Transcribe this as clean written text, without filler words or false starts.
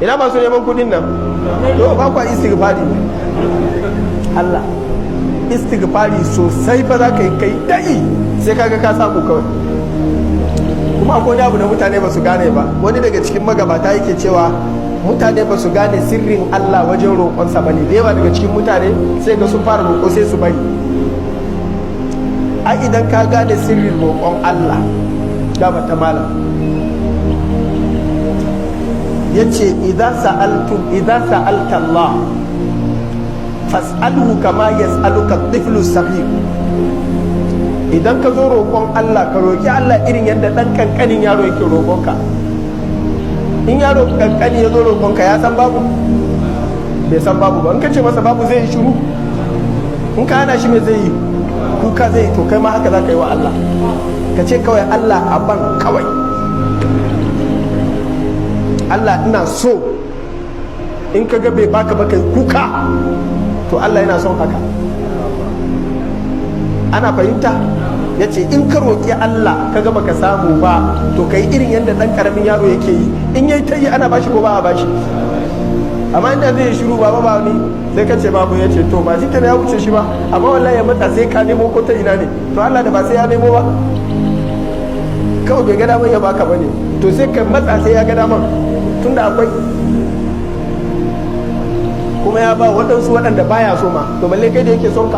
ina masu neman kudin nan to ba kwa istighfari Allah istighfari sosai fa za ka yi kai dai sai kaga ka samu kawai. Kuma akwai abu da mutane ba su gane ba, wani daga cikin magabata yake cewa mutane ba su gane sirrin Allah wajen roƙonsa ba ne. Da yawa daga cikin mutane sai ga sun fara roƙo sai su bari. Ai idan ka gane sirrin roƙon Allah gaba ta malam yace idza sa'alta Allah fas'alhu kama yas'aluka at-tiflu as-saghir. Idan ka zo roƙon Allah ka roƙi Allah irin yadda ɗan kankanin yaro yake roƙonka. In yaro kankani ya zo roƙonka ya san babu? Bai san babu ba. In ka ce masa babu zai yi shiru? In ka hana shi me zai yi? Kuka zai yi. To kai ma haka za ka yi wa Allah. Ka ce kawai Allah a ban kawai. Allah ina so. In ka ga bai baka ba kai kuka. To Allah yana son haka. Ana fahimta? Ya ce in ka roƙi Allah ka ga baka samu ba to kai irin yadda ɗan ƙaramin yaro yake yi. In yayi ta yi ana bashi ko ba a bashi. Amma inda zai shiru ba ni sai ka ce babu, ya ce to ba shi kenan ya wuce shi ba, amma wallahi ya matsa sai ka nemo ko ta ina ne. To Allah da ba sai ya nemo ba kawai bai ga damar ya baka bane, to sai ka matsa sai ya ga damar tunda akwai. Kuma ya ba waɗansu waɗanda baya so ma, to balle kai da yake son ka.